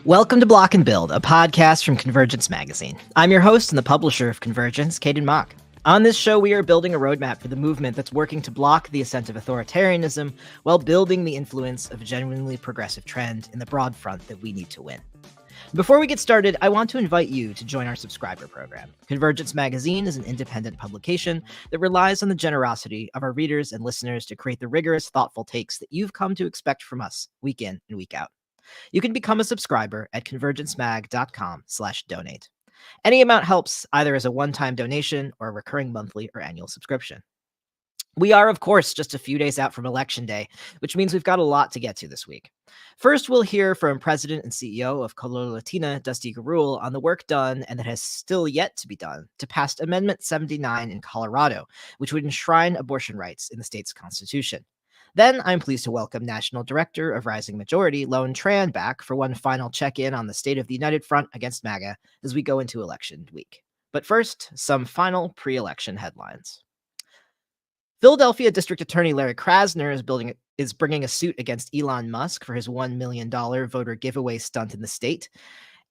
Welcome to Block and Build, a podcast from Convergence Magazine. I'm your host and the publisher of Convergence, Caden Mock. On this show, we are building a roadmap for the movement that's working to block the ascent of authoritarianism while building the influence of a genuinely progressive trend in the broad front that we need to win. Before we get started, I want to invite you to join our subscriber program. Convergence Magazine is an independent publication that relies on the generosity of our readers and listeners to create the rigorous, thoughtful takes that you've come to expect from us week in and week out. You can become a subscriber at convergencemag.com/donate. Any amount helps, either as a one-time donation or a recurring monthly or annual subscription. We are, of course, just a few days out from Election Day, which means we've got a lot to get to this week. First, we'll hear from President and CEO of Latina, Dusti Gurule, on the work done and that has still yet to be done to pass Amendment 79 in Colorado, which would enshrine abortion rights in the state's constitution. Then I'm pleased to welcome National Director of Rising Majority, Tran, back for one final check-in on the state of the United Front against MAGA as we go into election week. But first, some final pre-election headlines. Philadelphia District Attorney Larry Krasner is bringing a suit against Elon Musk for his $1 million voter giveaway stunt in the state.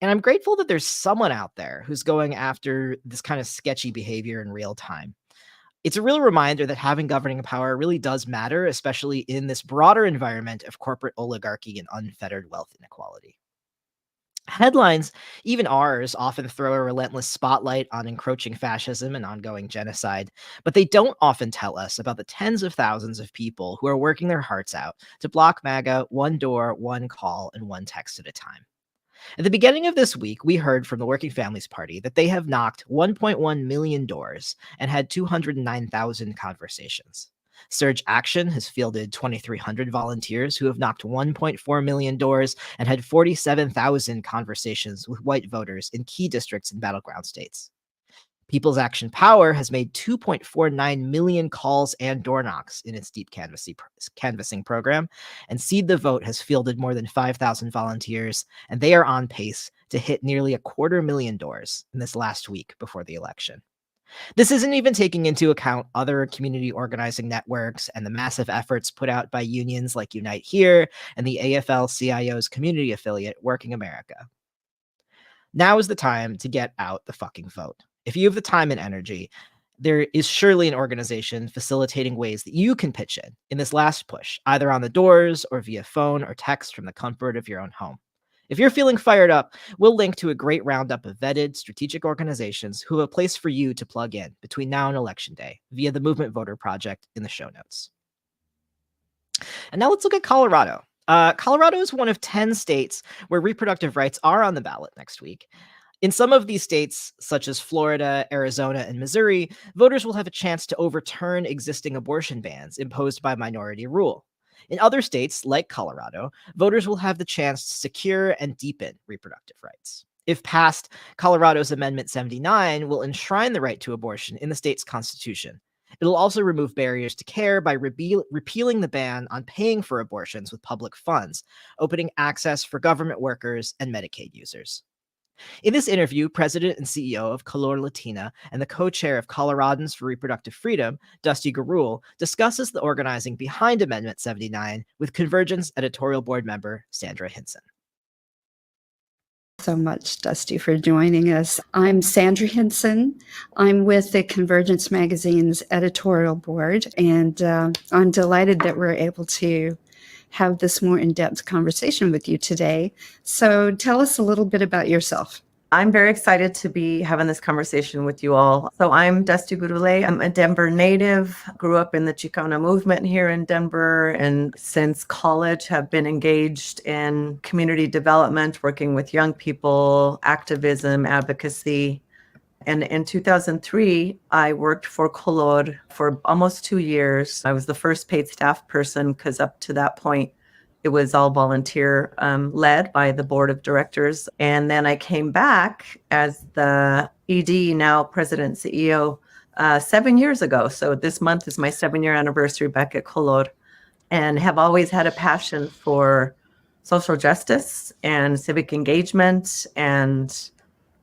And I'm grateful that there's someone out there who's going after this kind of sketchy behavior in real time. It's a real reminder that having governing power really does matter, especially in this broader environment of corporate oligarchy and unfettered wealth inequality. Headlines, even ours, often throw a relentless spotlight on encroaching fascism and ongoing genocide, but they don't often tell us about the tens of thousands of people who are working their hearts out to block MAGA one door, one call, and one text at a time. At the beginning of this week, we heard from the Working Families Party that they have knocked 1.1 million doors and had 209,000 conversations. Surge Action has fielded 2,300 volunteers who have knocked 1.4 million doors and had 47,000 conversations with white voters in key districts in battleground states. People's Action Power has made 2.49 million calls and door knocks in its deep canvassing program, and Seed the Vote has fielded more than 5,000 volunteers, and they are on pace to hit nearly 250,000 doors in this last week before the election. This isn't even taking into account other community organizing networks and the massive efforts put out by unions like Unite Here and the AFL-CIO's community affiliate, Working America. Now is the time to get out the fucking vote. If you have the time and energy, there is surely an organization facilitating ways that you can pitch in this last push, either on the doors or via phone or text from the comfort of your own home. If you're feeling fired up, we'll link to a great roundup of vetted strategic organizations who have a place for you to plug in between now and Election Day via the Movement Voter Project in the show notes. And now let's look at Colorado. Colorado is one of 10 states where reproductive rights are on the ballot next week. In some of these states, such as Florida, Arizona, and Missouri, voters will have a chance to overturn existing abortion bans imposed by minority rule. In other states, like Colorado, voters will have the chance to secure and deepen reproductive rights. If passed, Colorado's Amendment 79 will enshrine the right to abortion in the state's constitution. It'll also remove barriers to care by repealing the ban on paying for abortions with public funds, opening access for government workers and Medicaid users. In this interview, President and CEO of Latina and the co-chair of Coloradans for Reproductive Freedom, Dusti Gurule, discusses the organizing behind Amendment 79 with Convergence editorial board member Sandra Hinson. So much, Dusty, for joining us. I'm Sandra Hinson. I'm with the Convergence Magazine's editorial board, and I'm delighted that we're able to have this more in-depth conversation with you today. So tell us a little bit about yourself. I'm very excited to be having this conversation with you all. So I'm Dusti Gurule. I'm a Denver native, grew up in the Chicano movement here in Denver, and since college have been engaged in community development, working with young people, activism, advocacy. And in 2003, I worked for Color for almost 2 years. I was the first paid staff person because up to that point, it was all volunteer led by the board of directors. And then I came back as the ED, now president CEO, 7 years ago. So this month is my 7-year anniversary back at Color, and have always had a passion for social justice and civic engagement and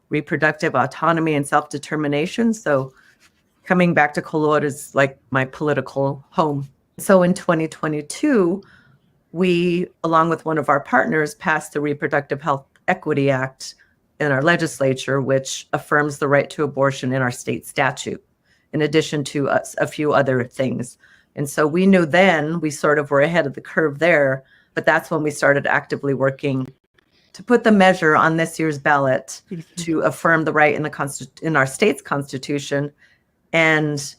reproductive autonomy and self-determination. So coming back to Color is like my political home. So in 2022, we, along with one of our partners, passed the Reproductive Health Equity Act in our legislature, which affirms the right to abortion in our state statute, in addition to a few other things. And so we knew then we sort of were ahead of the curve there, but that's when we started actively working to put the measure on this year's ballot to affirm the right in our state's constitution and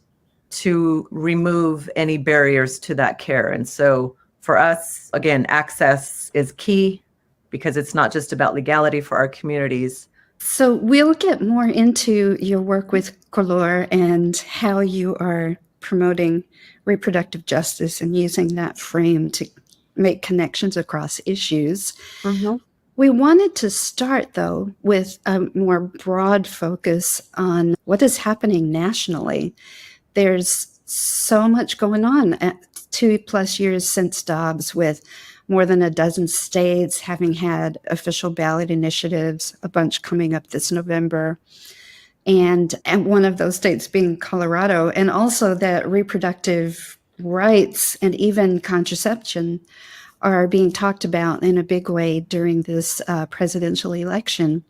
to remove any barriers to that care. And so for us, again, access is key because it's not just about legality for our communities. So we'll get more into your work with Color and how you are promoting reproductive justice and using that frame to make connections across issues. We wanted to start, though, with a more broad focus on what is happening nationally. There's so much going on at 2+ years since Dobbs, with more than a dozen states having had official ballot initiatives, a bunch coming up this November, and one of those states being Colorado, and also that reproductive rights and even contraception are being talked about in a big way during this presidential election.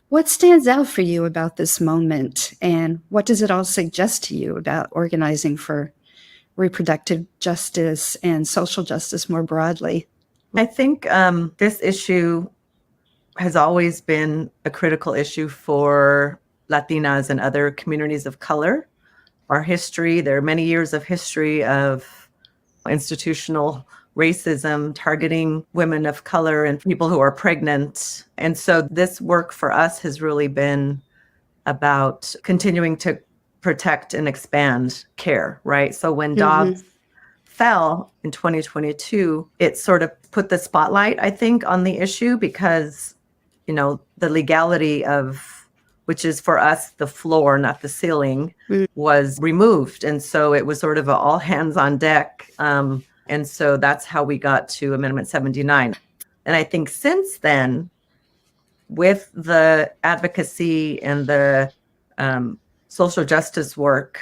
What stands out for you about this moment, and what does it all suggest to you about organizing for reproductive justice and social justice more broadly? I think this issue has always been a critical issue for Latinas and other communities of color. Our history, there are many years of history of institutional racism targeting women of color and people who are pregnant. And so this work for us has really been about continuing to protect and expand care, right? So when Dobbs fell in 2022, it sort of put the spotlight, I think, on the issue because, you know, the legality of, which is for us the floor, not the ceiling, was removed. And so it was sort of an all hands on deck. And so that's how we got to Amendment 79. And I think since then, with the advocacy and the social justice work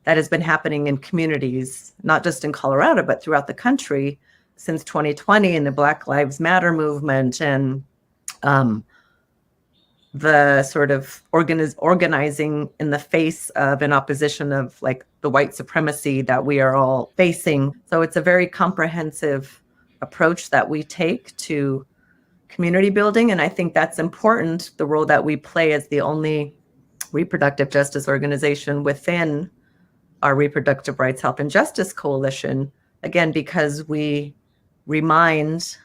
that has been happening in communities, not just in Colorado, but throughout the country since 2020 and the Black Lives Matter movement and the sort of organizing in the face of an opposition of like the white supremacy that we are all facing. So it's a very comprehensive approach that we take to community building. And I think that's important, the role that we play as the only reproductive justice organization within our Reproductive Rights, Health, and Justice Coalition, again, because we remind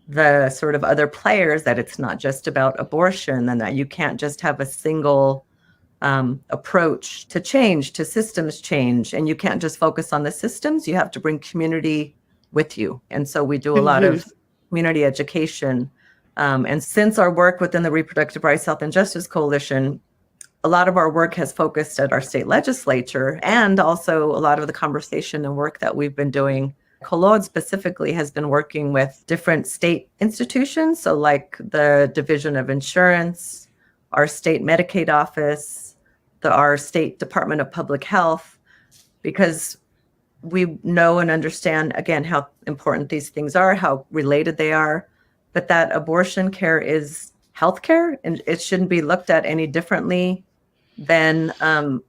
the sort of other players that it's not just about abortion and that you can't just have a single approach to change, to systems change. And you can't just focus on the systems, you have to bring community with you. And so we do a lot of community education. And since our work within the Reproductive Rights, Health, and Justice Coalition, a lot of our work has focused at our state legislature, and also a lot of the conversation and work that we've been doing. Colod specifically has been working with different state institutions, so like the Division of Insurance, our state Medicaid office, our state Department of Public Health, because we know and understand, again, how important these things are, how related they are, but that abortion care is healthcare, and it shouldn't be looked at any differently than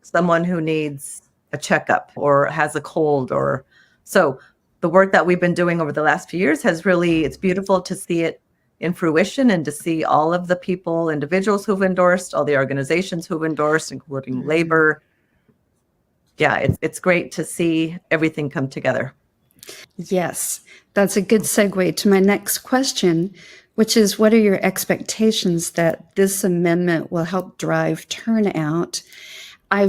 someone who needs a checkup or has a cold. Or so the work that we've been doing over the last few years has really, it's beautiful to see it in fruition and to see all of the people, individuals who've endorsed, all the organizations who've endorsed, including labor. Yeah, it's great to see everything come together. Yes, that's a good segue to my next question, which is, what are your expectations that this amendment will help drive turnout? I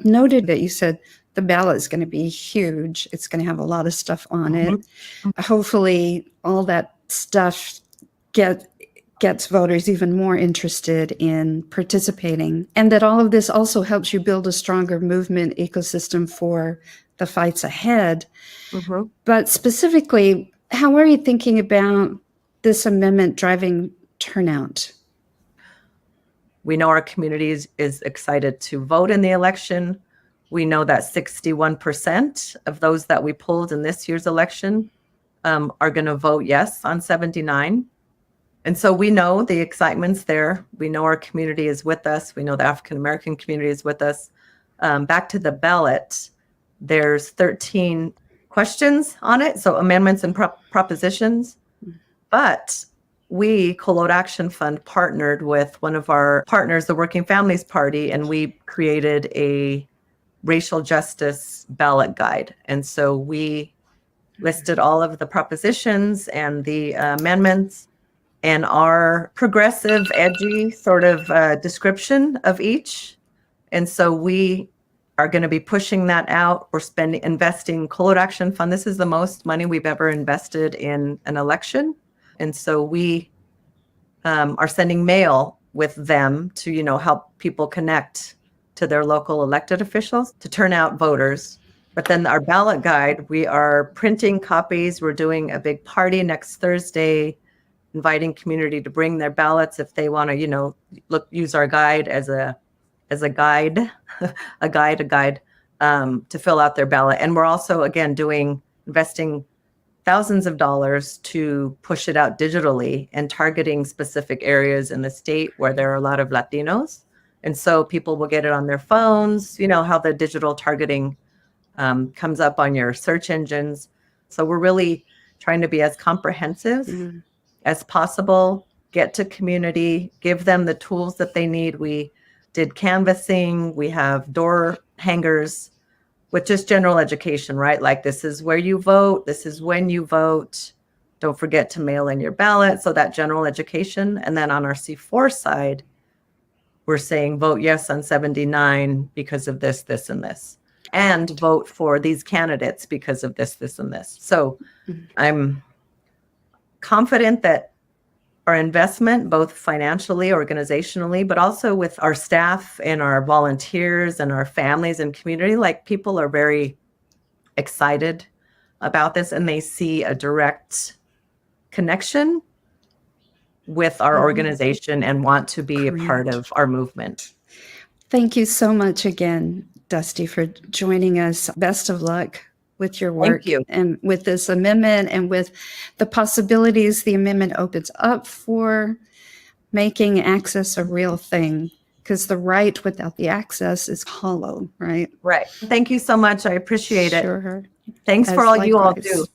noted that you said the ballot is going to be huge. It's going to have a lot of stuff on it. Hopefully all that stuff gets voters even more interested in participating, and that all of this also helps you build a stronger movement ecosystem for the fights ahead. But specifically, how are you thinking about this amendment driving turnout? We know our community is excited to vote in the election. We know that 61% of those that we polled in this year's election are going to vote yes on 79. And so we know the excitement's there. We know our community is with us. We know the African American community is with us. Back to the ballot, there's 13 questions on it, so amendments and propositions. But we, Colode Action Fund, partnered with one of our partners, the Working Families Party, and we created a racial justice ballot guide. And so we listed all of the propositions and the amendments and our progressive, edgy sort of description of each. And so we are going to be pushing that out. We're investing Colode Action Fund. This is the most money we've ever invested in an election. And so we are sending mail with them to, help people connect to their local elected officials to turn out voters. But then our ballot guide, we are printing copies. We're doing a big party next Thursday, inviting community to bring their ballots if they want to, use our guide as a guide, a guide to fill out their ballot. And we're also, again, investing thousands of dollars to push it out digitally and targeting specific areas in the state where there are a lot of Latinos. And so people will get it on their phones, how the digital targeting comes up on your search engines. So we're really trying to be as comprehensive as possible, get to community, give them the tools that they need. We did canvassing, we have door hangers with just general education, right? Like, this is where you vote, this is when you vote. Don't forget to mail in your ballot. So that general education. And then on our C4 side, we're saying vote yes on 79 because of this, this, and this. And vote for these candidates because of this, this, and this. So I'm confident that our investment, both financially, organizationally, but also with our staff and our volunteers and our families and community, like, people are very excited about this and they see a direct connection with our organization and want to be a part of our movement. Thank you so much again, Dusti, for joining us. Best of luck with your work. Thank you. And with this amendment and with the possibilities the amendment opens up for making access a real thing, because the right without the access is hollow, right? Right. Thank you so much. I appreciate it. Sure. Thanks for all you all do.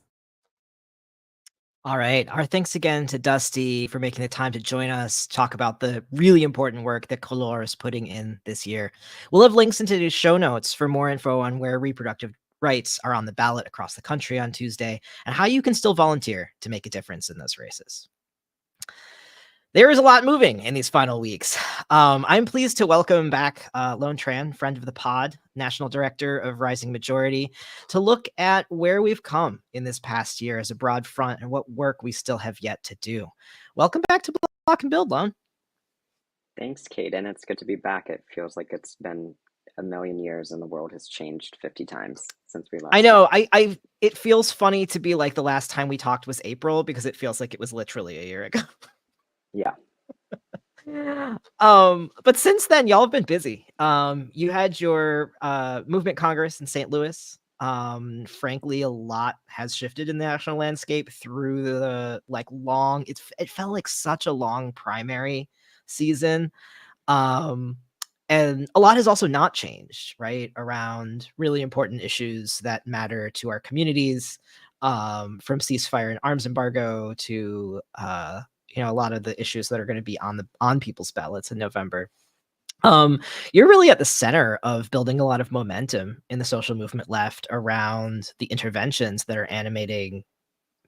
All right. Our thanks again to Dusti for making the time to join us, talk about the really important work that Colore is putting in this year. We'll have links into the show notes for more info on where reproductive rights are on the ballot across the country on Tuesday and how you can still volunteer to make a difference in those races. There is a lot moving in these final weeks. I'm pleased to welcome back Lone Tran, friend of the pod, National Director of Rising Majority, to look at where we've come in this past year as a broad front and what work we still have yet to do. Welcome back to Block and Build, Lone. Thanks, Kate, and it's good to be back. It feels like it's been a million years and the world has changed 50 times since we last I know. It feels funny to be like the last time we talked was April because it feels like it was literally a year ago. Yeah. But since then, y'all have been busy. You had your movement Congress in St. Louis. Frankly, a lot has shifted in the national landscape through the long. It felt like such a long primary season. And a lot has also not changed, right? Around really important issues that matter to our communities, from ceasefire and arms embargo to a lot of the issues that are going to be on people's ballots in November. You're really at the center of building a lot of momentum in the social movement left around the interventions that are animating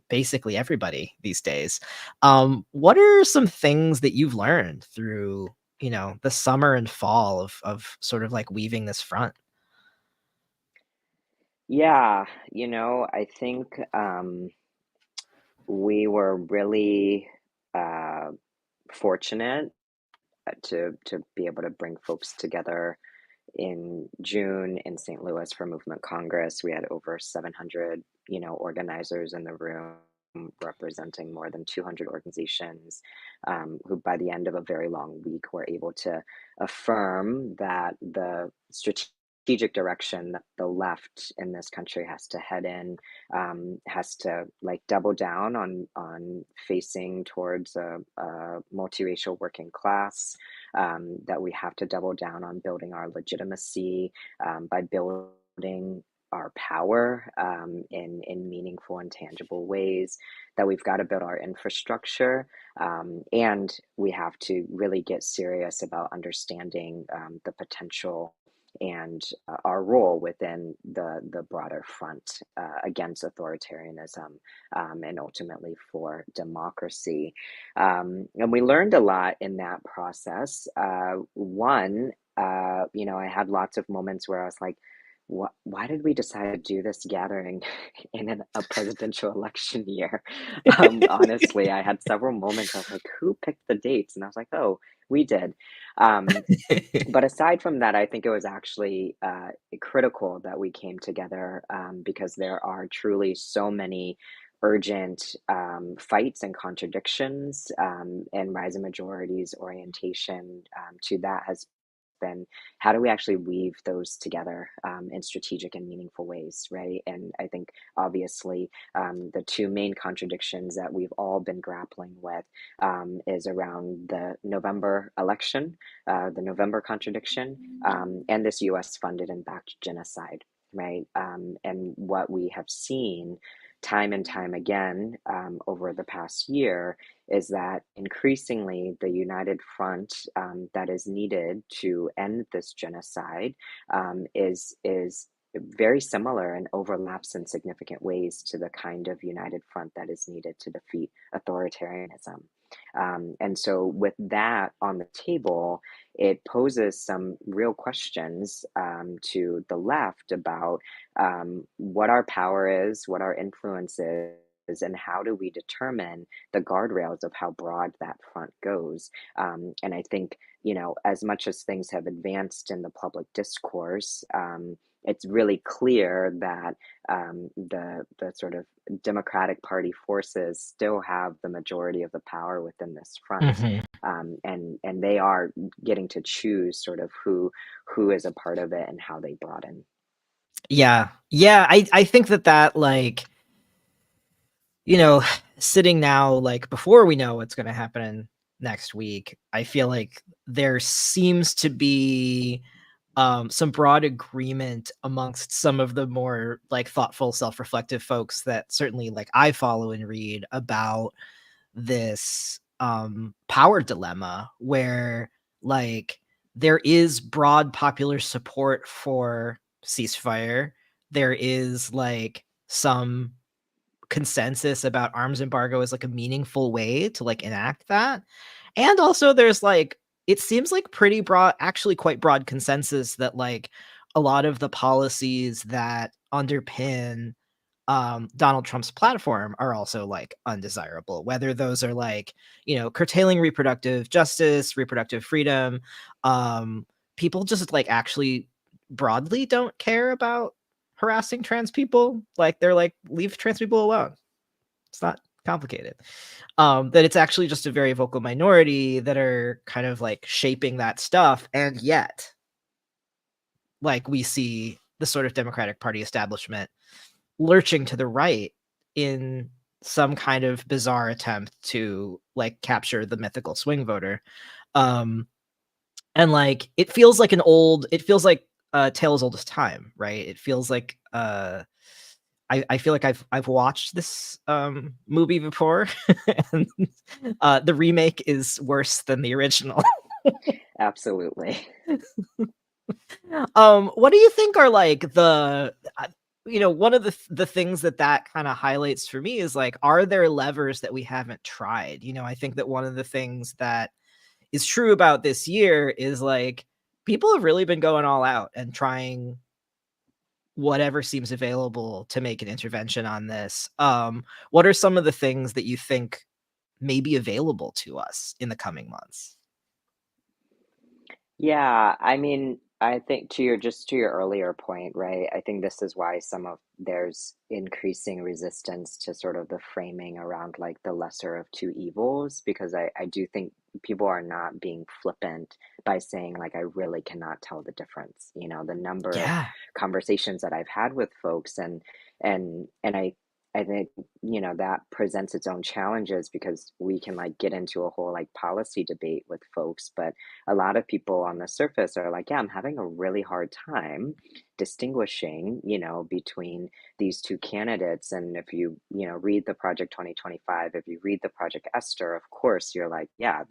basically everybody these days. What are some things that you've learned through, the summer and fall of sort of like weaving this front? Yeah, I think we were really fortunate to be able to bring folks together in June in St. Louis for Movement Congress. We had over 700, organizers in the room representing more than 200 organizations, who by the end of a very long week were able to affirm that the strategic strategic direction that the left in this country has to head in, has to like double down on facing towards a multiracial working class, that we have to double down on building our legitimacy, by building our power, in meaningful and tangible ways, that we've got to build our infrastructure, and we have to really get serious about understanding, the potential and our role within the broader front, against authoritarianism, and ultimately for democracy. And we learned a lot in that process. One, I had lots of moments where I was like, why did we decide to do this gathering in a presidential election year? Honestly, I had several moments. I was like, who picked the dates? And I was like, oh, we did. Um, but aside from that, I think it was actually critical that we came together, because there are truly so many urgent, fights and contradictions, and rising majorities orientation, to that has been, how do we actually weave those together, in strategic and meaningful ways, right? And I think obviously, the two main contradictions that we've all been grappling with, is around the November election, the November contradiction, and this US funded and backed genocide, right? And what we have seen time and time again, over the past year, is that increasingly the united front, that is needed to end this genocide, is very similar and overlaps in significant ways to the kind of united front that is needed to defeat authoritarianism. And so, with that on the table, it poses some real questions, to the left about, what our power is, what our influence is, and how do we determine the guardrails of how broad that front goes. And I think, as much as things have advanced in the public discourse, it's really clear that, the sort of Democratic Party forces still have the majority of the power within this front, Mhm. and they are getting to choose sort of who is a part of it and how they broaden. Yeah. Yeah, I think that, like, you know, sitting now, like, before we know what's gonna happen next week, I feel like there seems to be, some broad agreement amongst some of the more, like, thoughtful, self-reflective folks that certainly, like, I follow and read about this, power dilemma where, like, there is broad popular support for ceasefire. There is, like, some consensus about arms embargo as, like, a meaningful way to, like, enact that. And also there's, like, it seems like pretty broad, actually quite broad consensus that, like, a lot of the policies that underpin, Donald Trump's platform are also, like, undesirable, whether those are, like, curtailing reproductive justice, reproductive freedom. People just, like, actually broadly don't care about harassing trans people. Like, they're like, leave trans people alone. It's not complicated. That it's actually just a very vocal minority that are kind of, like, shaping that stuff, and yet, like, we see the sort of Democratic Party establishment lurching to the right in some kind of bizarre attempt to, like, capture the mythical swing voter. Um, and, like, it feels like a tale as old as time, right? It feels like, I feel like I've watched this, movie before, and, the remake is worse than the original. Absolutely. What do you think are, like, one of the things that kind of highlights for me is, like, are there levers that we haven't tried? I think that one of the things that is true about this year is, like, people have really been going all out and trying whatever seems available to make an intervention on this. What are some of the things that you think may be available to us in the coming months? Yeah, I mean, I think to your earlier point, right? I think this is why there's increasing resistance to sort of the framing around like the lesser of two evils, because I do think people are not being flippant by saying like, I really cannot tell the difference. The number of Yeah. conversations that I've had with folks, and I think, that presents its own challenges because we can like get into a whole like policy debate with folks, but a lot of people on the surface are like, yeah, I'm having a really hard time distinguishing, between these two candidates. And if you, read the Project 2025, if you read the Project Esther, of course, you're like, yeah,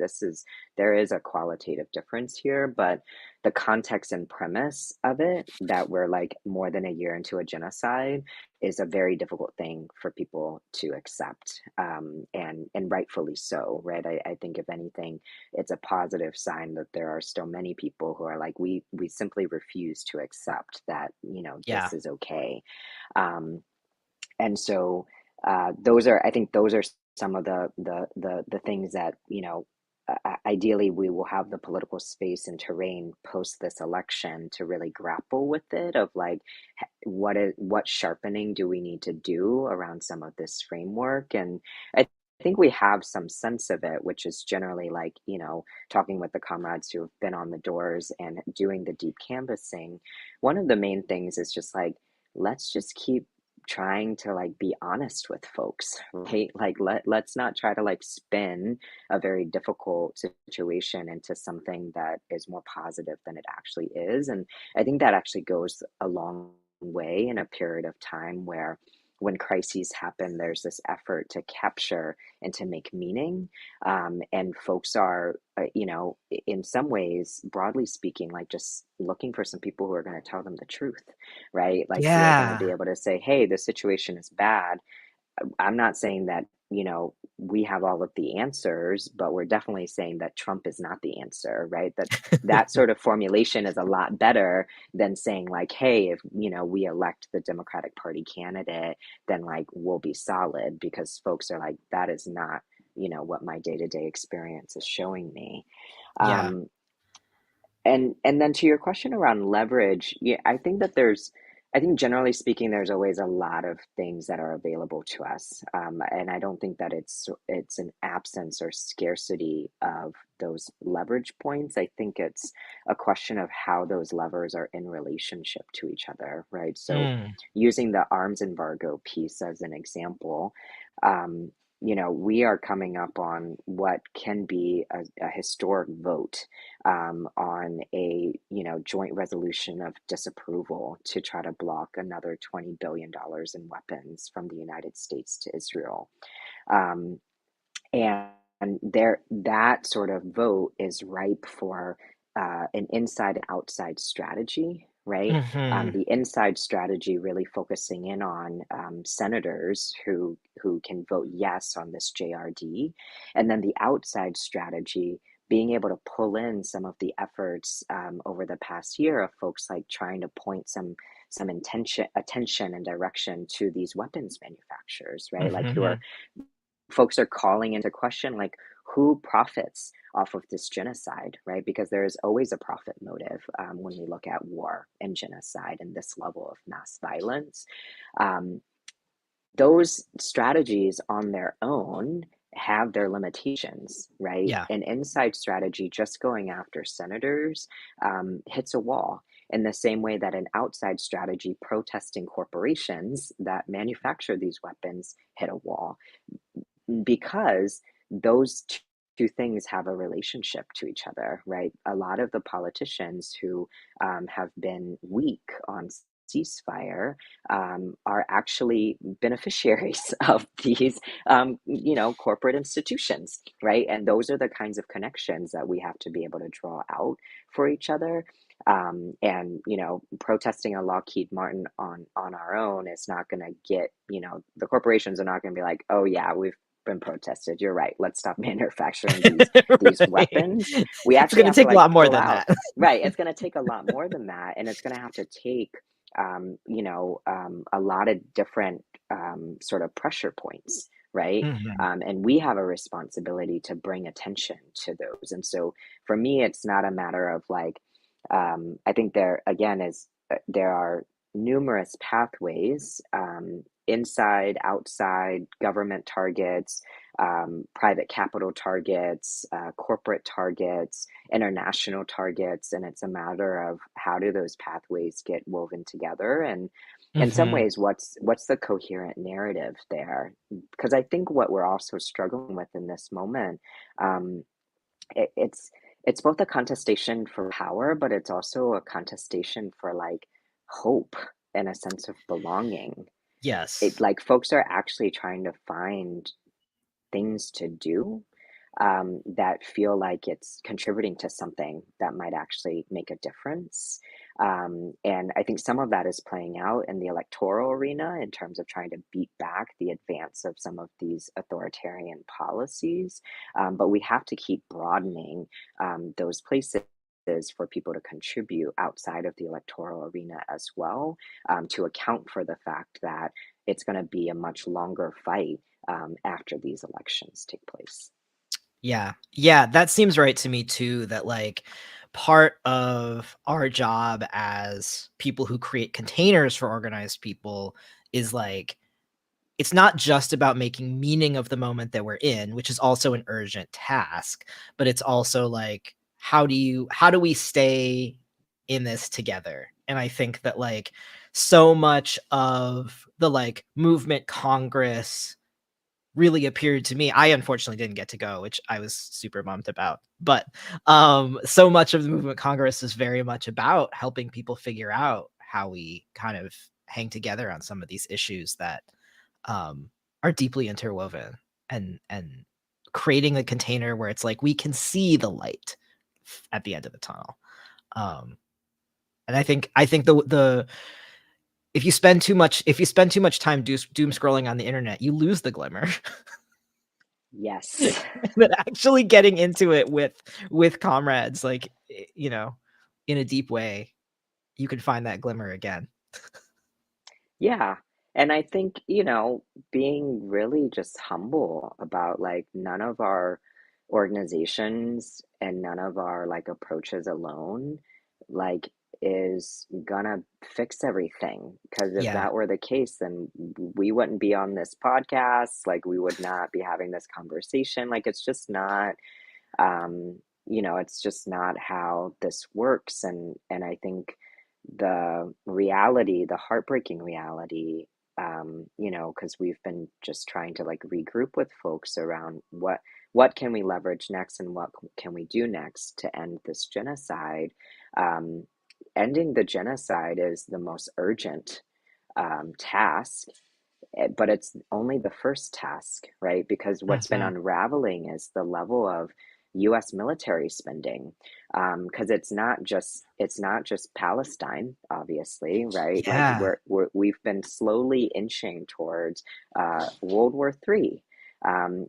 there is a qualitative difference here, but the context and premise of it, that we're like more than a year into a genocide, is a very difficult thing for people to accept, and rightfully so, right? I think if anything, it's a positive sign that there are still many people who are like, we simply refuse to accept that, Yeah. this is okay. Um, and so I think those are some of the things that, ideally we will have the political space and terrain post this election to really grapple with it, of like, what sharpening do we need to do around some of this framework. And I think we have some sense of it, which is generally like, talking with the comrades who have been on the doors and doing the deep canvassing. One of the main things is just like, let's just keep trying to like be honest with folks, right? Like, let's not try to like spin a very difficult situation into something that is more positive than it actually is. And I think that actually goes a long way in a period of time where, when crises happen, there's this effort to capture and to make meaning. And folks are, in some ways, broadly speaking, like just looking for some people who are going to tell them the truth, right? Like, who are going to be Yeah. able to say, hey, the situation is bad. I'm not saying that, we have all of the answers, but we're definitely saying that Trump is not the answer, right? That sort of formulation is a lot better than saying like, hey, if, we elect the Democratic Party candidate, then like we'll be solid, because folks are like, that is not, what my day-to-day experience is showing me. Yeah. Um, and then to your question around leverage, yeah, I think generally speaking, there's always a lot of things that are available to us, and I don't think that it's an absence or scarcity of those leverage points. I think it's a question of how those levers are in relationship to each other, right? So, Mm. using the arms embargo piece as an example, um, we are coming up on what can be a historic vote, on a joint resolution of disapproval to try to block another $20 billion in weapons from the United States to Israel. Um, and that sort of vote is ripe for an inside outside strategy, right? Hmm. The inside strategy really focusing in on senators who can vote yes on this JRD, and then the outside strategy being able to pull in some of the efforts over the past year of folks like trying to point some attention and direction to these weapons manufacturers, right? Like, who Hmm. are folks are calling into question, like, who profits off of this genocide, right? Because there is always a profit motive when we look at war and genocide and this level of mass violence. Um, those strategies on their own have their limitations, right? Yeah. An inside strategy just going after senators hits a wall, in the same way that an outside strategy protesting corporations that manufacture these weapons hit a wall, because those two things have a relationship to each other, right? A lot of the politicians who have been weak on ceasefire are actually beneficiaries of these, corporate institutions, right? And those are the kinds of connections that we have to be able to draw out for each other. And protesting a Lockheed Martin on our own is not going to get, the corporations are not going to be like, oh yeah, we've been protested. You're right. Let's stop manufacturing these Right. weapons. We It's actually going to have to take a like lot more pull than out. that. Right. It's going to take a lot more than that, and it's going to have to take a lot of different sort of pressure points. Right. Hmm. And we have a responsibility to bring attention to those. And so for me, it's not a matter of like, I think there again is there are numerous pathways, inside, outside, government targets, private capital targets, corporate targets, international targets, and it's a matter of how do those pathways get woven together, and in some Hmm. ways, what's the coherent narrative there? Because I think what we're also struggling with in this moment, um, it, it's both a contestation for power, but it's also a contestation for like hope and a sense of belonging. It Yes. like folks are actually trying to find things to do, that feel like it's contributing to something that might actually make a difference. And I think some of that is playing out in the electoral arena in terms of trying to beat back the advance of some of these authoritarian policies. But we have to keep broadening those places for people to contribute outside of the electoral arena as well, to account for the fact that it's going to be a much longer fight after these elections take place. Yeah. Yeah, that seems right to me too, that like part of our job as people who create containers for organized people is like it's not just about making meaning of the moment that we're in, which is also an urgent task, but it's also like how do we stay in this together? And I think that like so much of the like movement Congress really appeared to me. I unfortunately didn't get to go, which I was super bummed about. But so much of the movement Congress is very much about helping people figure out how we kind of hang together on some of these issues that are deeply interwoven, and creating a container where it's like we can see the light at the end of the tunnel. Um, and I think the if you spend too much time doom scrolling on the internet, you lose the glimmer. Yes. But actually getting into it with comrades, like you know, in a deep way, you can find that glimmer again. Yeah. And I think, being really just humble about like none of our organizations and none of our like approaches alone like is gonna fix everything. Because if Yeah. that were the case, then we wouldn't be on this podcast, like we would not be having this conversation. Like it's just not it's just not how this works. And I think the reality, the heartbreaking reality, because we've been just trying to like regroup with folks around what can we leverage next and what can we do next to end this genocide. um, Ending the genocide is the most urgent task. But it's only the first task, right? Because what's been Mhm. unraveling is the level of U.S. military spending, because it's not just Palestine, obviously, right? Like Yeah. we've been slowly inching towards World War III.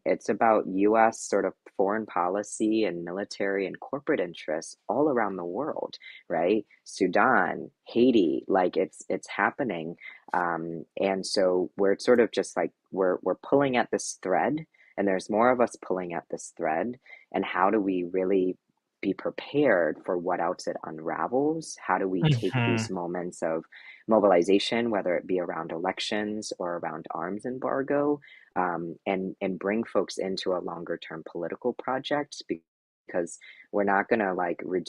It's about U.S. sort of foreign policy and military and corporate interests all around the world, right? Sudan, Haiti, like it's happening. And so we're sort of just like we're pulling at this thread, and there's more of us pulling at this thread. And how do we really be prepared for what else it unravels? How do we take Mhm. these moments of mobilization, whether it be around elections or around arms embargo, and bring folks into a longer term political project? Because we're not going to like we're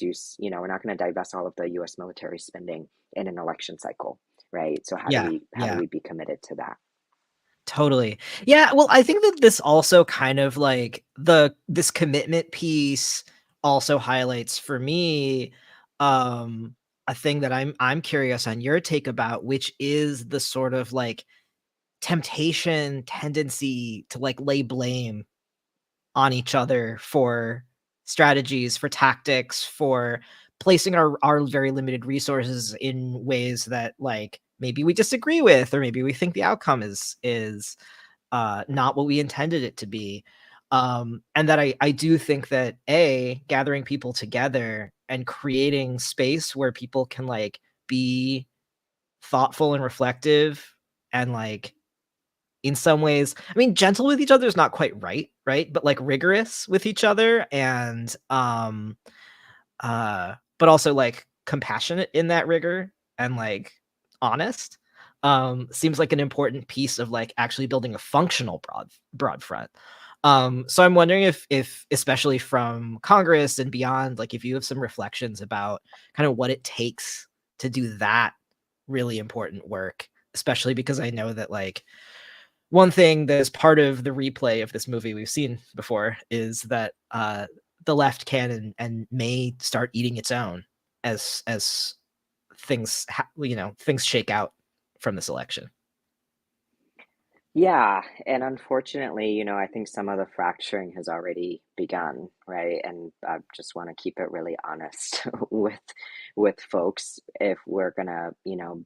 not going to divest all of the US military spending in an election cycle, right? So how do Yeah. we Yeah. be committed to that? Totally. Yeah, well, I think that this also kind of like this commitment piece also highlights for me um a thing that I'm curious on your take about, which is the sort of like tendency to like lay blame on each other for strategies, for tactics, for placing our very limited resources in ways that like maybe we disagree with, or maybe we think the outcome is not what we intended it to be. And that I do think that gathering people together and creating space where people can like be thoughtful and reflective and like in some ways, I mean, gentle with each other is not quite right, right? But like rigorous with each other, and but also like compassionate in that rigor, and like honest, seems like an important piece of like actually building a functional broad front. So I'm wondering if especially from Congress and beyond, like if you have some reflections about kind of what it takes to do that really important work, especially because I know that like one thing that is part of the replay of this movie we've seen before is that the left can and may start eating its own as things things shake out from this election. Yeah, and unfortunately, I think some of the fracturing has already begun, right? And I just want to keep it really honest with folks. If we're gonna,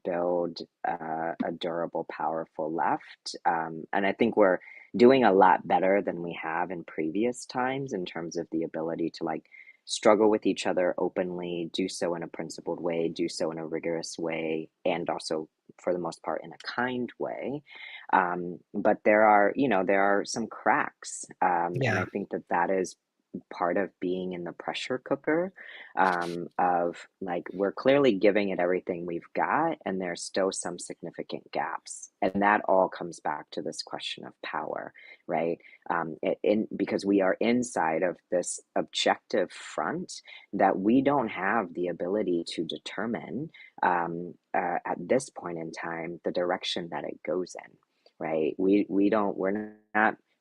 build a durable, powerful left, and I think we're doing a lot better than we have in previous times in terms of the ability to like struggle with each other openly, do so in a principled way, do so in a rigorous way, and also for the most part in a kind way. But there are some cracks, and I Yeah. think that is part of being in the pressure cooker, of like we're clearly giving it everything we've got, and there's still some significant gaps, and that all comes back to this question of power, right? Because we are inside of this objective front that we don't have the ability to determine, at this point in time, the direction that it goes in, right?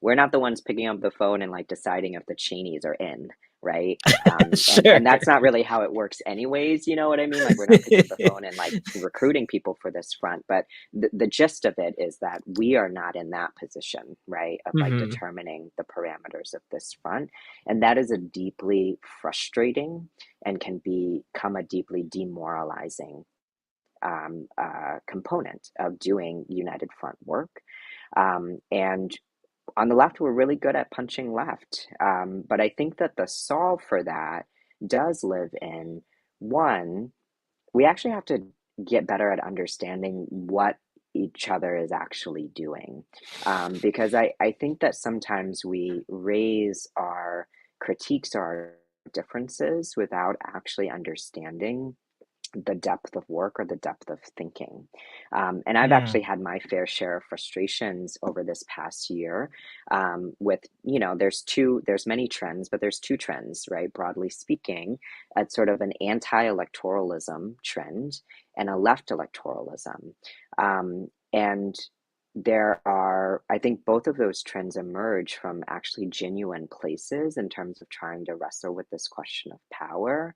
We're not the ones picking up the phone and like deciding if the Cheneys are in, right? And Sure. and that's not really how it works anyways, you know what I mean? Like we're not picking up the phone and like recruiting people for this front, but the gist of it is that we are not in that position, right? Of like Mhm. determining the parameters of this front. And that is a deeply frustrating and can become a deeply demoralizing component of doing United Front work. And on the left, we're really good at punching left. But I think that the solve for that does live in one, we actually have to get better at understanding what each other is actually doing. Because I think that sometimes we raise our critiques or our differences without actually understanding the depth of work or the depth of thinking. And I've Mm. actually had my fair share of frustrations over this past year, with, there's many trends, but there's two trends, right? Broadly speaking, it's sort of an anti-electoralism trend and a left electoralism. And I think both of those trends emerge from actually genuine places in terms of trying to wrestle with this question of power,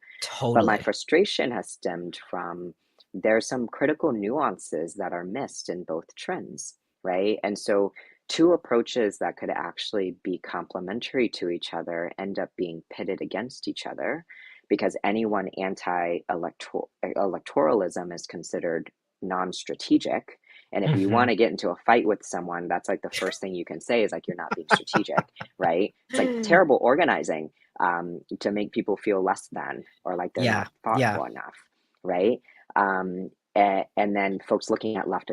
but my Totally. frustration has stemmed from there's some critical nuances that are missed in both trends, right? And so two approaches that could actually be complementary to each other end up being pitted against each other because any one electoralism is considered non-strategic. And if you want Mhm. to get into a fight with someone, that's like the first thing you can say is like, you're not being strategic, right? It's like terrible organizing, to make people feel less than or like they're Yeah. not Yeah. thoughtful enough, right? And then folks looking at left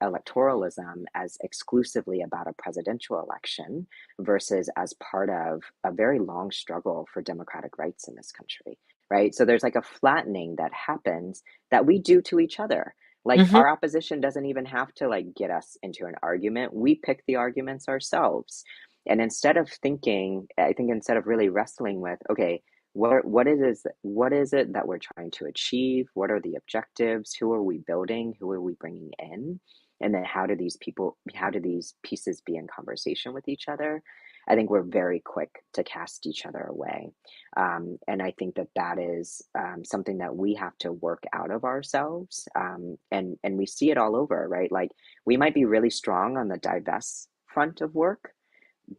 electoralism as exclusively about a presidential election versus as part of a very long struggle for democratic rights in this country, right? So there's like a flattening that happens that we do to each other. Like Mhm. our opposition doesn't even have to like get us into an argument. We pick the arguments ourselves. And instead of thinking, I think instead of really wrestling with, okay, what is it that we're trying to achieve? What are the objectives? Who are we building? Who are we bringing in? And then how do these pieces be in conversation with each other? I think we're very quick to cast each other away. And I think that is, something that we have to work out of ourselves. And we see it all over, right? Like we might be really strong on the divest front of work.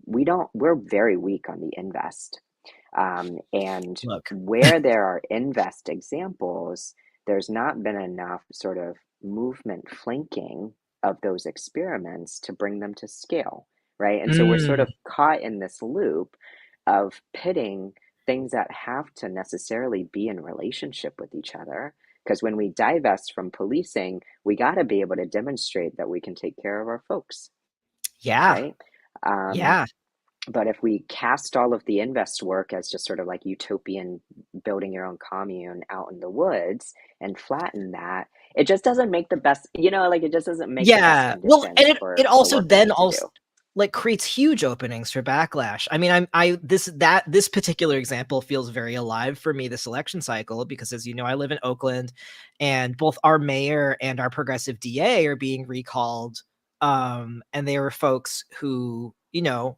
We're very weak on the invest. And Look. where there are invest examples, there's not been enough sort of movement flanking of those experiments to bring them to scale, right? And so we're sort Mm. of caught in this loop of pitting things that have to necessarily be in relationship with each other. Because when we divest from policing, we got to be able to demonstrate that we can take care of our folks, Yeah. right? Um, Yeah. but if we cast all of the invest work as just sort of like utopian building your own commune out in the woods and flatten that, it just doesn't make the best, like it just doesn't make the best Yeah. Well, and conditions it for it the also work we then need to also do. like creates huge openings for backlash. I mean, this particular example feels very alive for me this election cycle, because as you know, I live in Oakland, and both our mayor and our progressive DA are being recalled. And they were folks who, you know,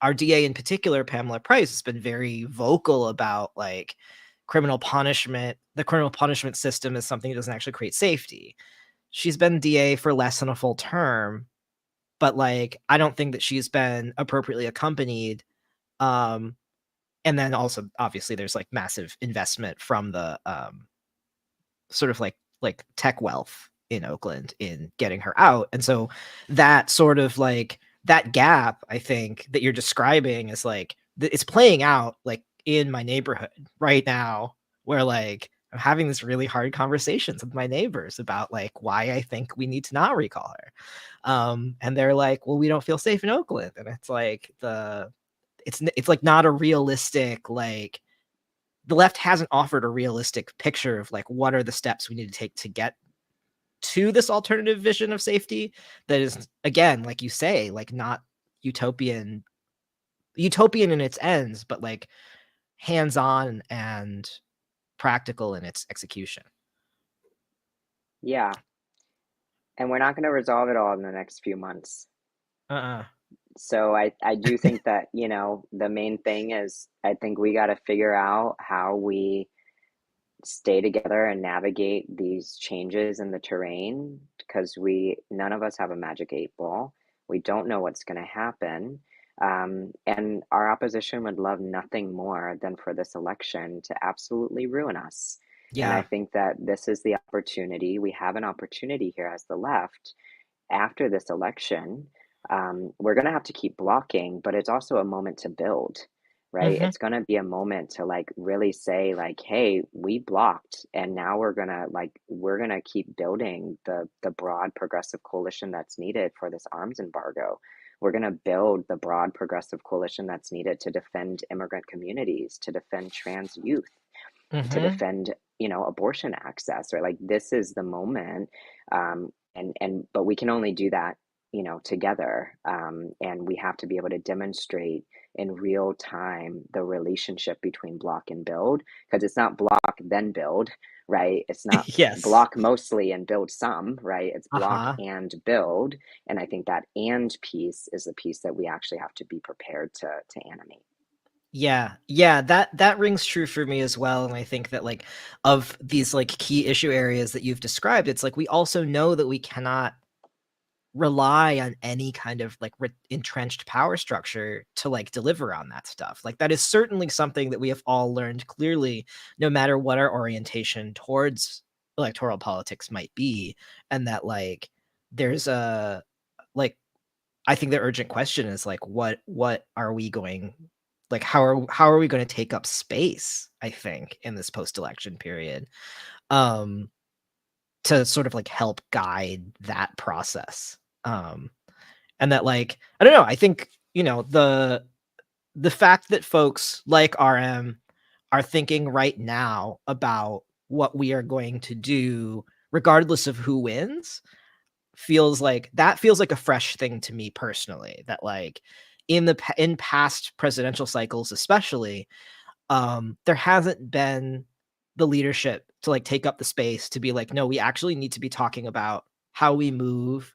our DA in particular, Pamela Price, has been very vocal about like criminal punishment. The criminal punishment system is something that doesn't actually create safety. She's been DA for less than a full term, but like I don't think that she's been appropriately accompanied. And then also obviously there's like massive investment from the sort of like tech wealth in Oakland in getting her out. And so that sort of like that gap, I think that you're describing is like it's playing out like in my neighborhood right now, where like I'm having this really hard conversations with my neighbors about like why I think we need to not recall her. And they're like, well, we don't feel safe in Oakland. And it's like it's like not a realistic, like the left hasn't offered a realistic picture of like what are the steps we need to take to get to this alternative vision of safety that is, again, like you say, like not utopian in its ends, but like hands-on and practical in its execution. Yeah. And we're not going to resolve it all in the next few months. So I do think that, you know, the main thing is I think we got to figure out how we stay together and navigate these changes in the terrain, because none of us have a magic 8 ball. We don't know what's going to happen. And our opposition would love nothing more than for this election to absolutely ruin us. And I Yeah. think that this is the opportunity. We have an opportunity here as the left after this election. We're going to have to keep blocking, but it's also a moment to build, right? Mhm. It's going to be a moment to like really say like, hey, we blocked, and now we're going to keep building the broad progressive coalition that's needed for this arms embargo. We're going to build the broad progressive coalition that's needed to defend immigrant communities, to defend trans youth, to Mhm. defend, you know, abortion access, right? Like this is the moment. But we can only do that, you know, together. And we have to be able to demonstrate in real time the relationship between block and build, because it's not block then build, right? It's not Yes. block mostly and build some, right? It's block Uh-huh. and build. And I think that and piece is the piece that we actually have to be prepared to animate. Yeah, that rings true for me as well. And I think that like of these like key issue areas that you've described, it's like we also know that we cannot rely on any kind of like entrenched power structure to like deliver on that stuff. Like that is certainly something that we have all learned clearly, no matter what our orientation towards electoral politics might be. And that like there's a like I think the urgent question is like what are we going, like how are we going to take up space, I think, in this post-election period, um to sort of like help guide that process. And that like I don't know, I think, you know, the fact that folks like RM are thinking right now about what we are going to do regardless of who wins feels like a fresh thing to me personally, that like in past presidential cycles especially, there hasn't been the leadership to like take up the space to be like, no, we actually need to be talking about how we move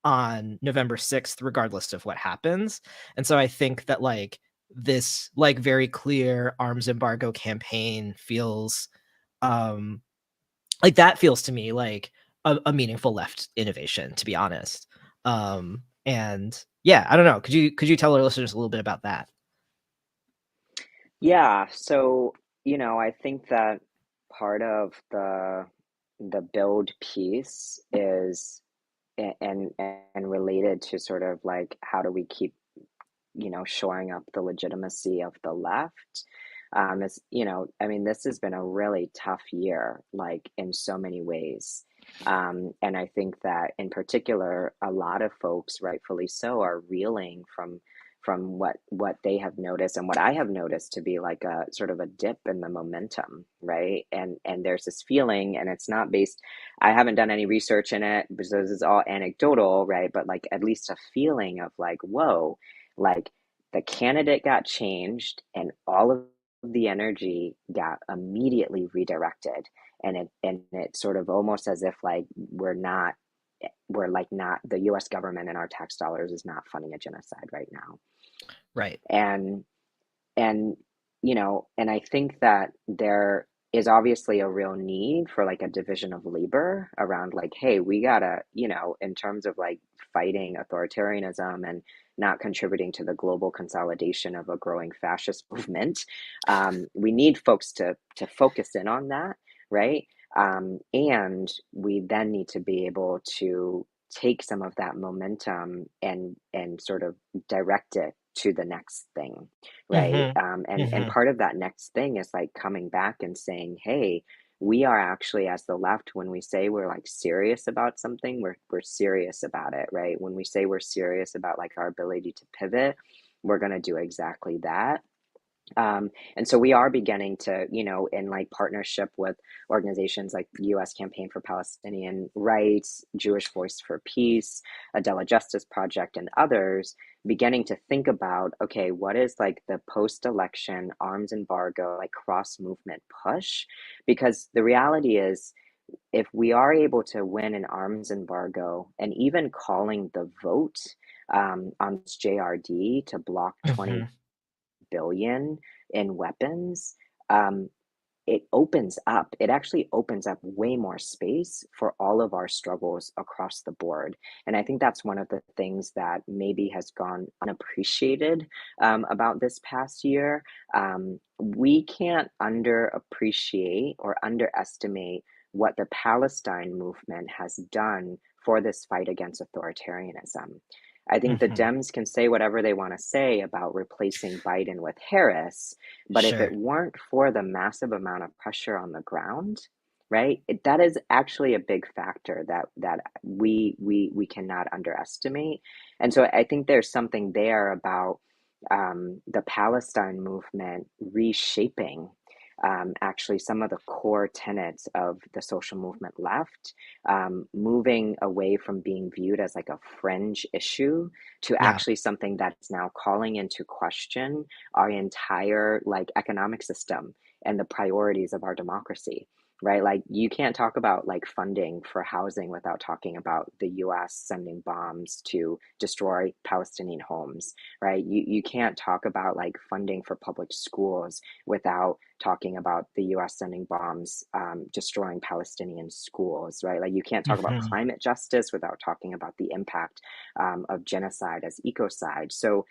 on November 6th regardless of what happens. And so I think that like this like very clear arms embargo campaign feels like that feels to me like a meaningful left innovation, to be honest. And yeah, I don't know. Could you tell our listeners a little bit about that? Yeah, so, you know, I think that part of the build piece is and related to sort of like how do we keep, you know, shoring up the legitimacy of the left. Is, you know, I mean, this has been a really tough year, like in so many ways. And I think that in particular, a lot of folks, rightfully so, are reeling from from what they have noticed and what I have noticed to be like a sort of a dip in the momentum, right? And there's this feeling, and it's not based, I haven't done any research in it because this is all anecdotal, right? But like at least a feeling of like, whoa, like the candidate got changed and all of the energy got immediately redirected. And it sort of almost as if like we're like not, the US government and our tax dollars is not funding a genocide right now. Right. And and and I think that there is obviously a real need for like a division of labor around like, hey, we gotta, in terms of like fighting authoritarianism and not contributing to the global consolidation of a growing fascist movement, we need folks to focus in on that, right? And we then need to be able to take some of that momentum and sort of direct it to the next thing, right? Hmm. And part of that next thing is like coming back and saying, hey, we are actually, as the left, when we say we're like serious about something, we're serious about it, right? When we say we're serious about like our ability to pivot, we're going to do exactly that. And so we are beginning to, in like partnership with organizations like the U.S. Campaign for Palestinian Rights, Jewish Voice for Peace, Adela Justice Project, and others, beginning to think about, okay, what is like the post-election arms embargo, like cross-movement push? Because the reality is, if we are able to win an arms embargo and even calling the vote on this JRD to block 20 Hmm. billion in weapons, it actually opens up way more space for all of our struggles across the board. And I think that's one of the things that maybe has gone unappreciated about this past year. We can't underappreciate or underestimate what the Palestine movement has done for this fight against authoritarianism. I think the Hmm. Dems can say whatever they want to say about replacing Biden with Harris, but if it Sure. weren't for the massive amount of pressure on the ground, right, that is actually a big factor that we cannot underestimate. And so I think there's something there about the Palestine movement reshaping actually some of the core tenets of the social movement left, moving away from being viewed as like a fringe issue to Yeah. actually something that's now calling into question our entire like economic system and the priorities of our democracy, right? Like you can't talk about like funding for housing without talking about the US sending bombs to destroy Palestinian homes, right? You can't talk about like funding for public schools without talking about the US sending bombs, destroying Palestinian schools, right? Like you can't talk about Hmm. climate justice without talking about the impact of genocide as ecocide. So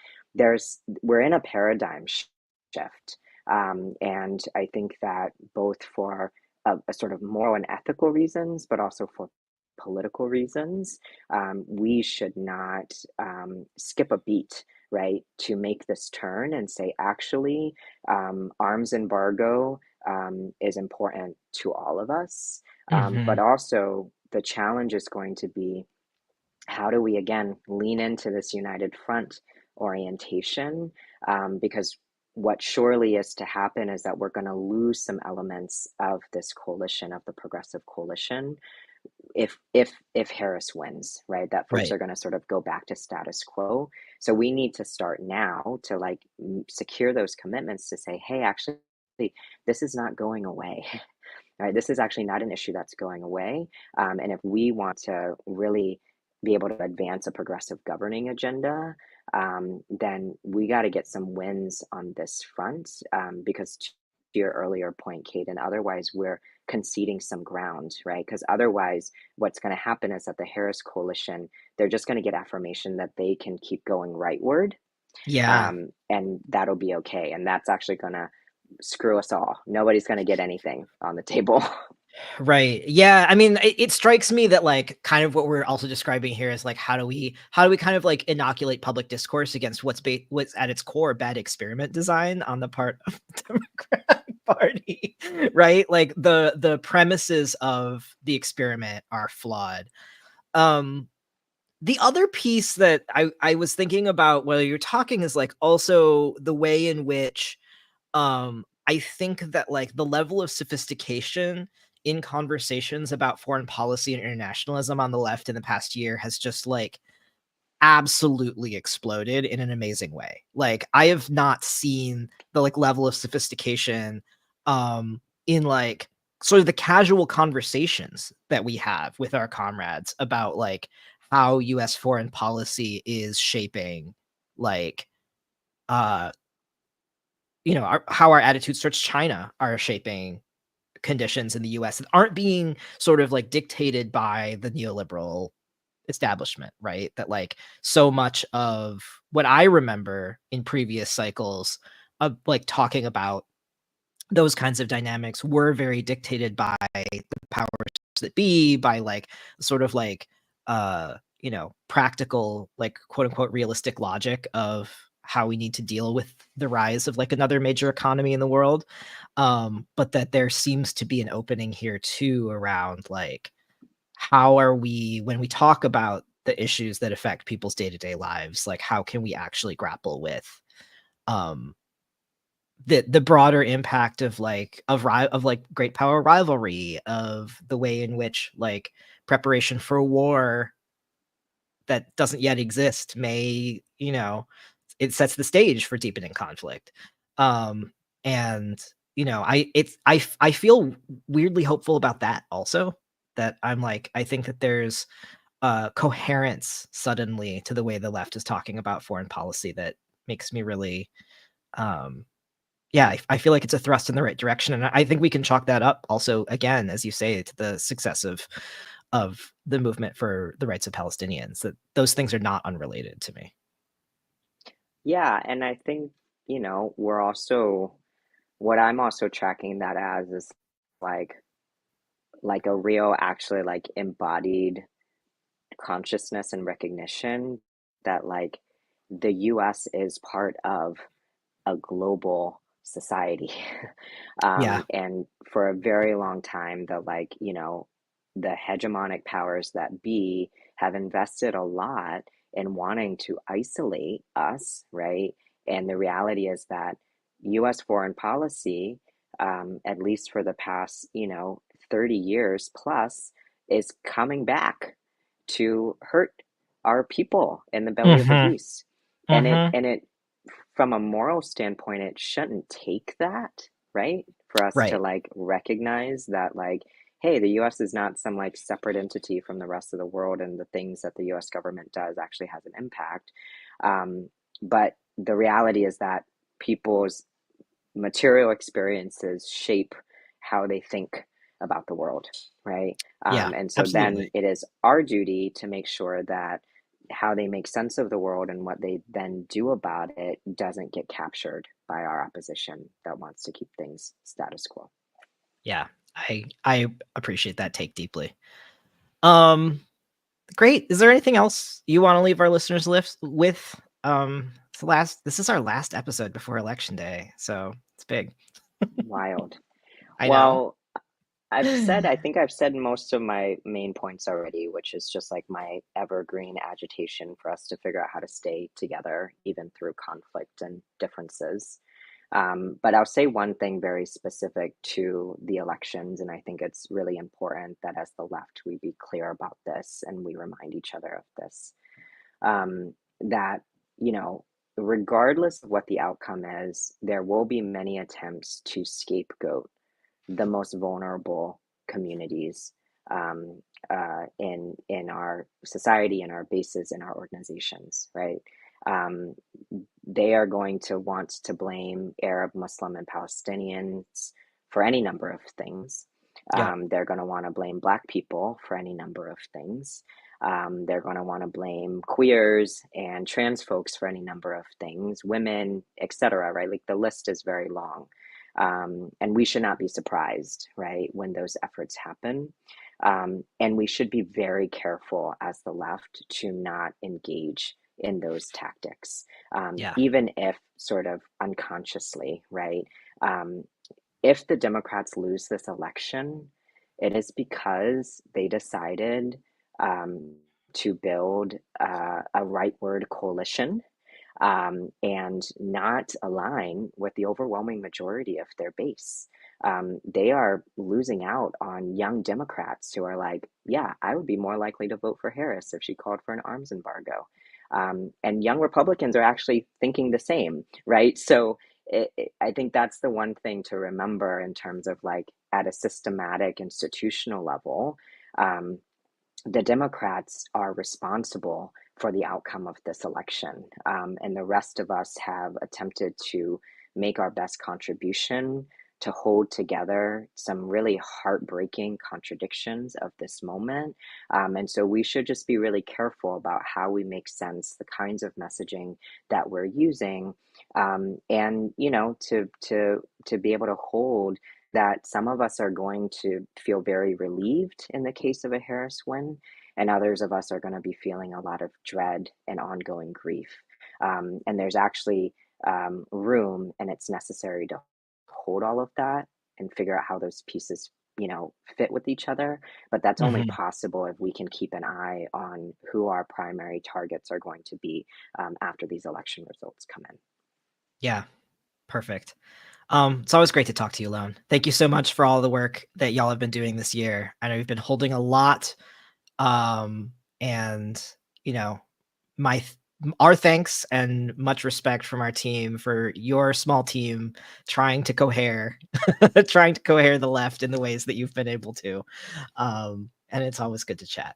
we're in a paradigm shift. And I think that both for a sort of moral and ethical reasons, but also for political reasons, we should not skip a beat, right, to make this turn and say, actually, arms embargo is important to all of us. But Hmm. also, the challenge is going to be how do we again lean into this united front orientation? Because what surely is to happen is that we're going to lose some elements of this coalition, of the progressive coalition, if Harris wins, right? That folks Right. are going to sort of go back to status quo. So we need to start now to like secure those commitments to say, hey, actually, this is not going away. Right? This is actually not an issue that's going away. And if we want to really be able to advance a progressive governing agenda, then we got to get some wins on this front, because to your earlier point, Kate, and otherwise we're conceding some ground, right? Because otherwise what's going to happen is that the Harris coalition, they're just going to get affirmation that they can keep going rightward, Yeah. and that'll be okay. And that's actually going to screw us all. Nobody's going to get anything on the table. Right. Yeah. I mean, it strikes me that like kind of what we're also describing here is like how do we kind of like inoculate public discourse against what's at its core bad experiment design on the part of the Democratic Party, right? Like the premises of the experiment are flawed. Um The other piece that I was thinking about while you're talking is like also the way in which I think that like the level of sophistication in conversations about foreign policy and internationalism on the left in the past year has just like absolutely exploded in an amazing way. Like I have not seen the like level of sophistication in like sort of the casual conversations that we have with our comrades about like how US foreign policy is shaping like uh how our attitudes towards China are shaping conditions in the US that aren't being sort of like dictated by the neoliberal establishment, right? That like so much of what I remember in previous cycles of like talking about those kinds of dynamics were very dictated by the powers that be, by like sort of like practical, like quote unquote realistic logic of how we need to deal with the rise of like another major economy in the world. But that there seems to be an opening here too around like how are we, when we talk about the issues that affect people's day-to-day lives, like how can we actually grapple with um the broader impact of like of like great power rivalry, of the way in which like preparation for a war that doesn't yet exist may, it sets the stage for deepening conflict. And I feel weirdly hopeful about that also, that I'm like I think that there's coherence suddenly to the way the left is talking about foreign policy that makes me really I feel like it's a thrust in the right direction, and I think we can chalk that up also, again, as you say, to the success of the movement for the rights of Palestinians. That those things are not unrelated to me. Yeah, and I think, we're also, what I'm also tracking that as is like a real actually like embodied consciousness and recognition that like the US is part of a global society. Yeah, And for a very long time, the hegemonic powers that be have invested a lot in wanting to isolate us, right? And the reality is that US foreign policy, at least for the past, 30 years plus, is coming back to hurt our people in the belly of the mm-hmm, beast. mm-hmm. And it from a moral standpoint, it shouldn't take that, right? For us to Right. like recognize that, like, hey, the US is not some like separate entity from the rest of the world, and the things that the US government does actually has an impact. But the reality is that people's material experiences shape how they think about the world, right? Yeah, And so then absolutely. it is our duty to make sure that how they make sense of the world and what they then do about it doesn't get captured by our opposition that wants to keep things status quo. Yeah, I appreciate that take deeply. Um, Great. Is there anything else you want to leave our listeners with? This is our last episode before election day, so it's big. Wild. I know. Well, I think I've said most of my main points already, which is just like my evergreen agitation for us to figure out how to stay together, even through conflict and differences. But I'll say one thing very specific to the elections, and I think it's really important that as the left, we be clear about this and we remind each other of this. That, you know, regardless of what the outcome is, there will be many attempts to scapegoat the most vulnerable communities, in our society, in our bases, in our organizations, right? Um, they are going to want to blame Arab, Muslim, and Palestinians for any number of things. Yeah. They're going to want to blame Black people for any number of things. They're going to want to blame queers and trans folks for any number of things, women, etc. Right? Like the list is very long. And we should not be surprised, right, when those efforts happen. And we should be very careful as the left to not engage in those tactics, Yeah. even if sort of unconsciously, right? Um, if the Democrats lose this election, it is because they decided, um, to build a rightward coalition and not align with the overwhelming majority of their base. They are losing out on young Democrats who are like, yeah, I would be more likely to vote for Harris if she called for an arms embargo. And young Republicans are actually thinking the same, right? So I think that's the one thing to remember in terms of like at a systematic institutional level. The Democrats are responsible for the outcome of this election. And the rest of us have attempted to make our best contribution to hold together some really heartbreaking contradictions of this moment. And so we should just be really careful about how we make sense, the kinds of messaging that we're using, and to be able to hold that some of us are going to feel very relieved in the case of a Harris win, and others of us are going to be feeling a lot of dread and ongoing grief. And there's actually room, and it's necessary to hold all of that and figure out how those pieces, fit with each other. But that's only possible if we can keep an eye on who our primary targets are going to be after these election results come in. Yeah, perfect. It's always great to talk to you, Lone. Thank you so much for all the work that y'all have been doing this year. I know you've been holding a lot. And our thanks and much respect from our team for your small team trying to cohere, the left in the ways that you've been able to. And it's always good to chat.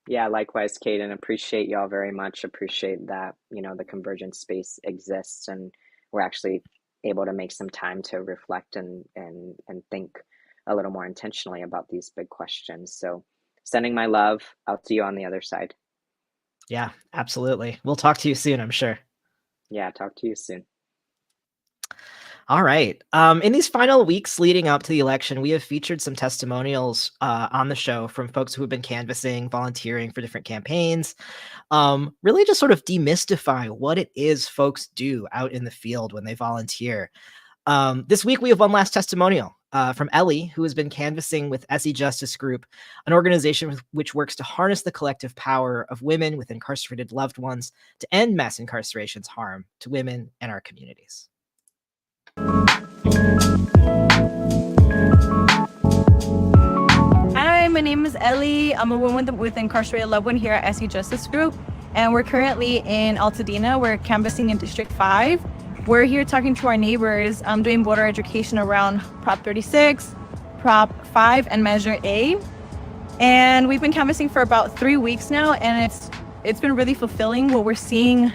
Yeah, likewise, Kate, and appreciate y'all very much. Appreciate that, the convergence space exists and we're actually able to make some time to reflect and think a little more intentionally about these big questions. So sending my love. I'll see you on the other side. Yeah, absolutely. We'll talk to you soon, I'm sure. Yeah, talk to you soon. All right. In these final weeks leading up to the election, we have featured some testimonials on the show from folks who have been canvassing, volunteering for different campaigns, really just sort of demystify what it is folks do out in the field when they volunteer. This week, we have one last testimonial from Ellie, who has been canvassing with SE Justice Group, an organization which works to harness the collective power of women with incarcerated loved ones to end mass incarceration's harm to women and our communities. Hi, my name is Ellie. I'm a woman with incarcerated loved one here at SE Justice Group, and we're currently in Altadena. We're canvassing in District 5. We're here talking to our neighbors, doing voter education around Prop 36, Prop 5, and Measure A. And we've been canvassing for about 3 weeks now, and it's been really fulfilling. What we're seeing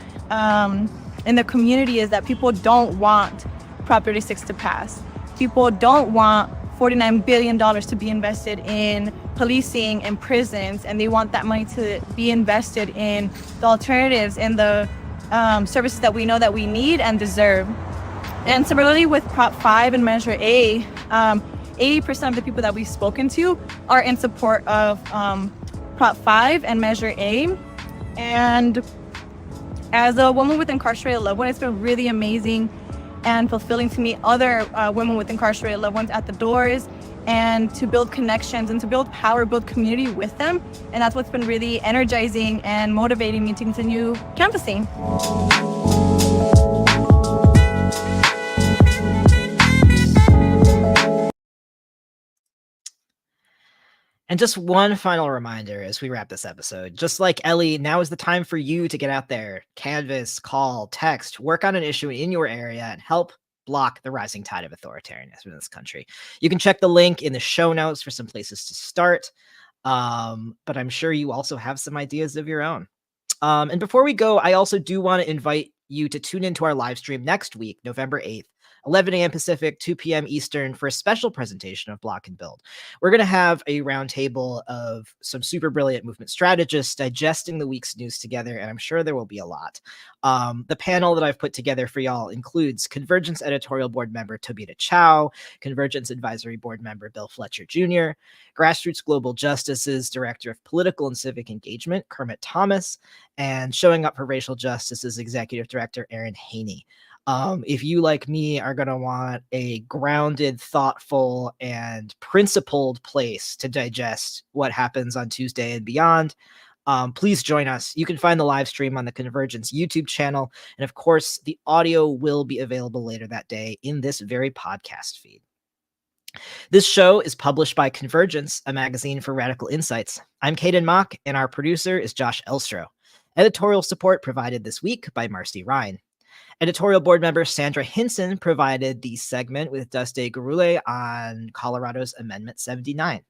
in the community is that people don't want Prop 36 to pass. People don't want $49 billion to be invested in policing and prisons, and they want that money to be invested in the alternatives and the services that we know that we need and deserve. And similarly with Prop 5 and Measure A, 80% of the people that we've spoken to are in support of Prop 5 and Measure A. And as a woman with incarcerated loved one, it's been really amazing and fulfilling to meet other women with incarcerated loved ones at the doors and to build connections and to build power, build community with them. And that's what's been really energizing and motivating me to continue canvassing. And just one final reminder as we wrap this episode, just like Ellie, now is the time for you to get out there, canvass, call, text, work on an issue in your area and help block the rising tide of authoritarianism in this country. You can check the link in the show notes for some places to start, but I'm sure you also have some ideas of your own. And before we go, I also do want to invite you to tune into our live stream next week, November 8th, 11 a.m. Pacific, 2 p.m. Eastern, for a special presentation of Block and Build. We're going to have a roundtable of some super brilliant movement strategists digesting the week's news together, and I'm sure there will be a lot. The panel that I've put together for y'all includes Convergence Editorial Board member Tobita Chow, Convergence Advisory Board member Bill Fletcher Jr., Grassroots Global Justice's Director of Political and Civic Engagement, Kermit Thomas, and Showing Up for Racial Justice's Executive Director, Erin Haney. If you, like me, are going to want a grounded, thoughtful, and principled place to digest what happens on Tuesday and beyond, Please join us. You can find the live stream on the Convergence YouTube channel. And of course, the audio will be available later that day in this very podcast feed. This show is published by Convergence, a magazine for radical insights. I'm Caden Mock, and our producer is Josh Elstro. Editorial support provided this week by Marcy Ryan. Editorial board member Sandra Hinson provided the segment with Dusti Gurule on Colorado's Amendment 79.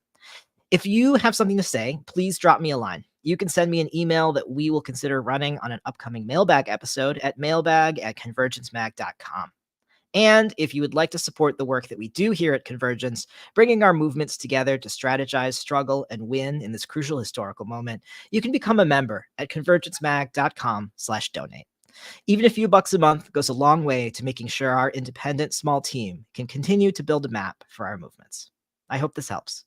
If you have something to say, please drop me a line. You can send me an email that we will consider running on an upcoming mailbag episode at mailbag@convergencemag.com. And if you would like to support the work that we do here at Convergence, bringing our movements together to strategize, struggle, and win in this crucial historical moment, you can become a member at convergencemag.com/donate. Even a few bucks a month goes a long way to making sure our independent small team can continue to build a map for our movements. I hope this helps.